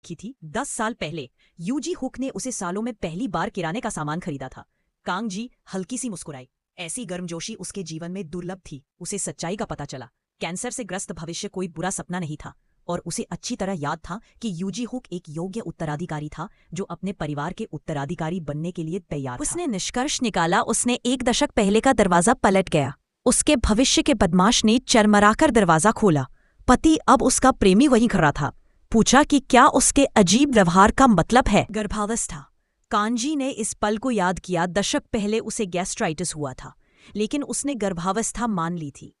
की थी। 10 साल पहले यूजी हुक ने उसे सालों में पहली बार किराने का सामान खरीदा था। कांग जी हल्की सी मुस्कुराई। ऐसी गर्मजोशी उसके जीवन में दुर्लभ थी। उसे सच्चाई का पता चला। कैंसर से ग्रस्त भविष्य कोई बुरा सपना नहीं था और उसे अच्छी तरह याद था कि यूजी हुक एक योग्य उत्तराधिकारी था जो अपने परिवार के उत्तराधिकारी बनने के लिए तैयार था। उसने निष्कर्ष निकाला। उसने 1 दशक पहले का दरवाजा पलट गया। उसके भविष्य के बदमाश ने चरमराकर दरवाजा खोला। पति अब उसका प्रेमी वहीं खड़ा था। पूछा कि क्या उसके अजीब व्यवहार का मतलब है गर्भावस्था। कांजी ने इस पल को याद किया। दशक पहले उसे गैस्ट्राइटिस हुआ था, लेकिन उसने गर्भावस्था मान ली थी।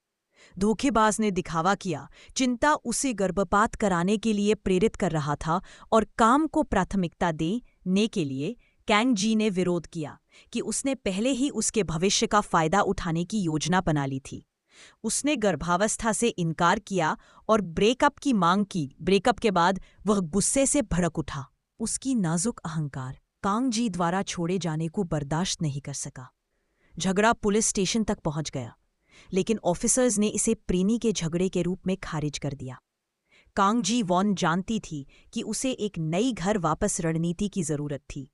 धोखेबाज ने दिखावा किया। चिंता उसे गर्भपात कराने के लिए प्रेरित कर रहा था और काम को प्राथमिकता देने के लिए कैंग जी ने विरोध किया कि उसने पहले ही उसके भविष्य का फायदा उठाने की योजना बना ली थी। उसने गर्भावस्था से इनकार किया और ब्रेकअप की मांग की। ब्रेकअप के बाद वह गुस्से से भड़क उठा। उसकी नाजुक अहंकार कांग जी द्वारा छोड़े जाने को बर्दाश्त नहीं कर सका। झगड़ा पुलिस स्टेशन तक पहुंच गया, लेकिन ऑफिसर्स ने इसे प्रेमी के झगड़े के रूप में खारिज कर दिया। कांग जी वॉन जानती थी कि उसे एक नई घर वापस रणनीति की जरूरत थी।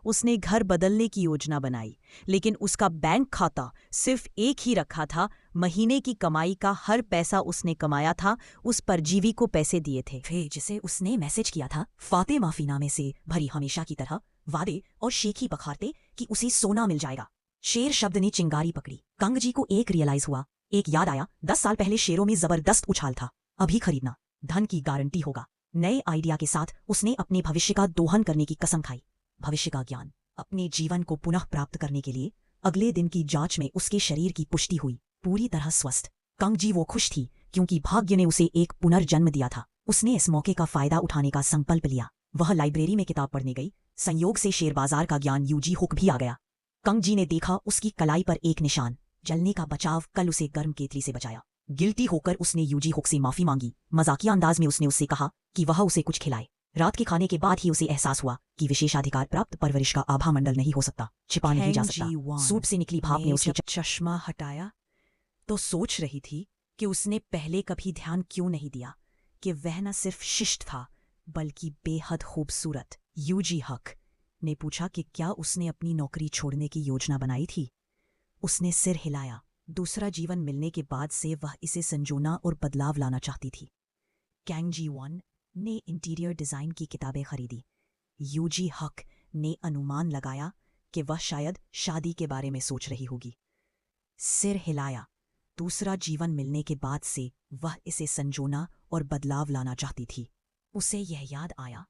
उसने घर बदलने की योजना बनाई, लेकिन उसका बैंक खाता सिर्फ एक ही रखा था। महीने की कमाई का हर पैसा उसने कमाया था उस परजीवी को पैसे दिए थे जिसे उसने मैसेज किया था। फाते माफीनामे से भरी हमेशा की तरह वादे और शेखी बखारते कि उसे सोना मिल जाएगा। शेर शब्द ने चिंगारी पकड़ी। कंग जी को एक रियलाइज हुआ, एक याद आया। 10 साल पहले शेरों में जबरदस्त उछाल था। अभी खरीदना धन की गारंटी होगा। नए आइडिया के साथ उसने अपने भविष्य का दोहन करने की कसम खाई। भविष्य का ज्ञान अपने जीवन को पुनः प्राप्त करने के लिए अगले दिन की जांच में उसके शरीर की पुष्टि हुई, पूरी तरह स्वस्थ। कंग जी वो खुश थी क्योंकि भाग्य ने उसे एक पुनर्जन्म दिया था। उसने इस मौके का फायदा उठाने का संकल्प लिया। वह लाइब्रेरी में किताब पढ़ने गई। संयोग से शेयर बाजार का ज्ञान यूजी हुक भी आ गया। कंग जी ने देखा उसकी कलाई पर एक निशान, जलने का बचाव। कल उसे गर्म केतली से बचाया। गिल्टी होकर उसने यूजी हुक से माफी मांगी। मजाकिया अंदाज में उसने उससे कहा कि वह उसे कुछ खिलाए। रात के खाने के बाद ही उसे एहसास हुआ कि विशेषाधिकार प्राप्त परवरिश का आभा मंडल नहीं हो सकता, छिपा नहीं जा सकता। सूप से निकली भाप ने उसके चश्मा हटाया तो सोच रही थी कि उसने पहले कभी ध्यान क्यों नहीं दिया कि वह न सिर्फ शिष्ट था बल्कि बेहद खूबसूरत। यूजी हुक ने पूछा कि क्या उसने अपनी नौकरी छोड़ने की योजना बनाई थी। उसने सिर हिलाया। दूसरा जीवन मिलने के बाद से वह इसे संजोना और बदलाव लाना चाहती थी। कैंग जी वॉन ने इंटीरियर डिजाइन की किताबें खरीदी। यूजी हुक ने अनुमान लगाया कि वह शायद शादी के बारे में सोच रही होगी। सिर हिलाया। दूसरा जीवन मिलने के बाद से वह इसे संजोना और बदलाव लाना चाहती थी। उसे यह याद आया